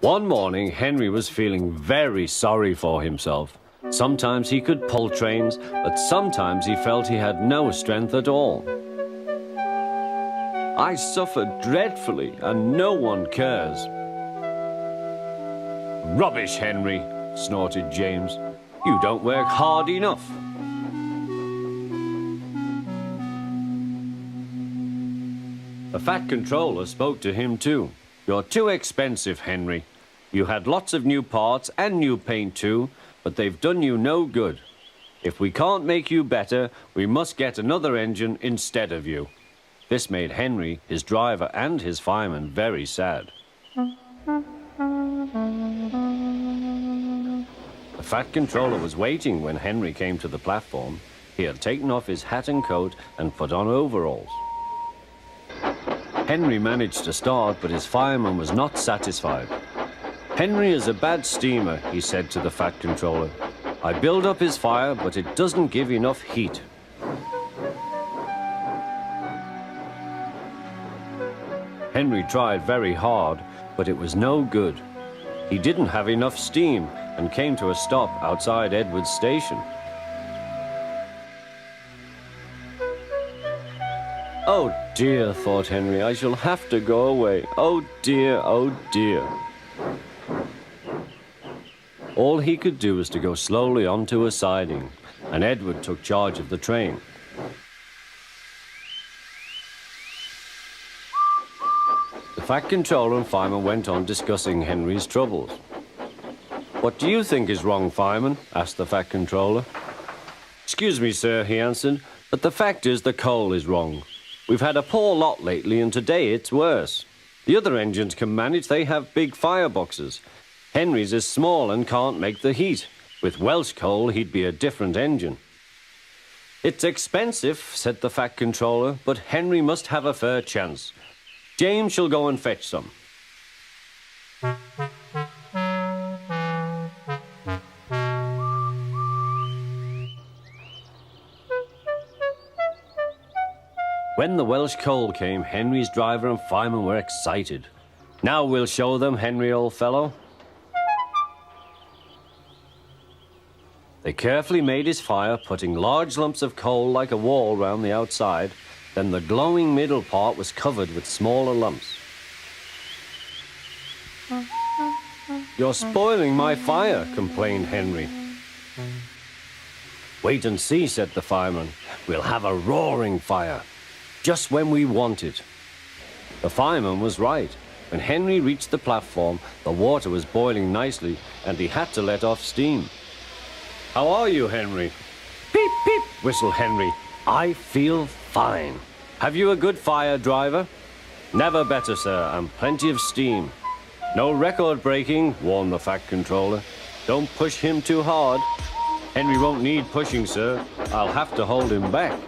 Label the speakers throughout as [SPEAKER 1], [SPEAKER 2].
[SPEAKER 1] One morning, Henry was feeling very sorry for himself. Sometimes he could pull trains, but sometimes he felt he had no strength at all. I suffered dreadfully, and no one cares. Rubbish, Henry, snorted James. You don't work hard enough. The Fat Controller spoke to him too. You're too expensive, Henry. You had lots of new parts and new paint too, but they've done you no good. If we can't make you better, we must get another engine instead of you. This made Henry, his driver, and his fireman very sad. The Fat Controller was waiting when Henry came to the platform. He had taken off his hat and coat and put on overalls. Henry managed to start, but his fireman was not satisfied. Henry is a bad steamer, he said to the Fat Controller. I build up his fire, but it doesn't give enough heat. Henry tried very hard, but it was no good. He didn't have enough steam and came to a stop outside Edward's station. Oh dear, thought Henry, I shall have to go away. Oh dear, oh dear. All he could do was to go slowly onto a siding, and Edward took charge of the train. The Fat Controller and fireman went on discussing Henry's troubles. What do you think is wrong, fireman? Asked the Fat Controller. Excuse me, sir, he answered, but the fact is the coal is wrong. We've had a poor lot lately, and today it's worse. The other engines can manage, they have big fireboxes. Henry's is small and can't make the heat. With Welsh coal, he'd be a different engine. It's expensive, said the Fat Controller, but Henry must have a fair chance. James shall go and fetch some. When the Welsh coal came, Henry's driver and fireman were excited. Now we'll show them, Henry, old fellow. They carefully made his fire, putting large lumps of coal like a wall round the outside. Then the glowing middle part was covered with smaller lumps. You're spoiling my fire, complained Henry. Wait and see, said the fireman. We'll have a roaring fire. Just when we want it. The fireman was right. When Henry reached the platform, the water was boiling nicely, and he had to let off steam. How are you, Henry? Peep, peep, whistled Henry. I feel fine. Have you a good fire, driver? Never better, sir, and plenty of steam. No record breaking, warned the Fat Controller. Don't push him too hard. Henry won't need pushing, sir. I'll have to hold him back.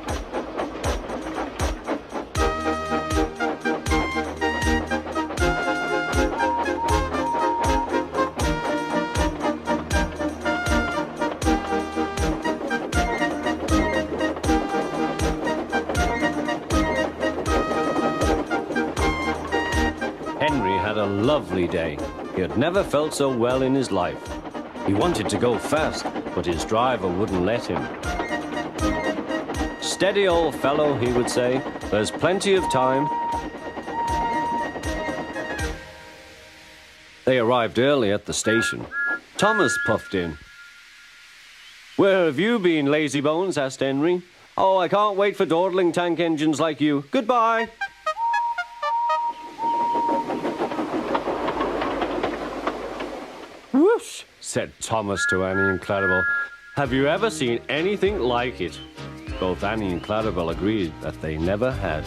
[SPEAKER 1] Henry had a lovely day. He had never felt so well in his life. He wanted to go fast, but his driver wouldn't let him. Steady, old fellow, he would say. There's plenty of time. They arrived early at the station. Thomas puffed in. Where have you been, lazybones? Asked Henry. Oh, I can't wait for dawdling tank engines like you. Goodbye. Whoosh, said Thomas to Annie and Clarabelle. Have you ever seen anything like it? Both Annie and Clarabelle agreed that they never had.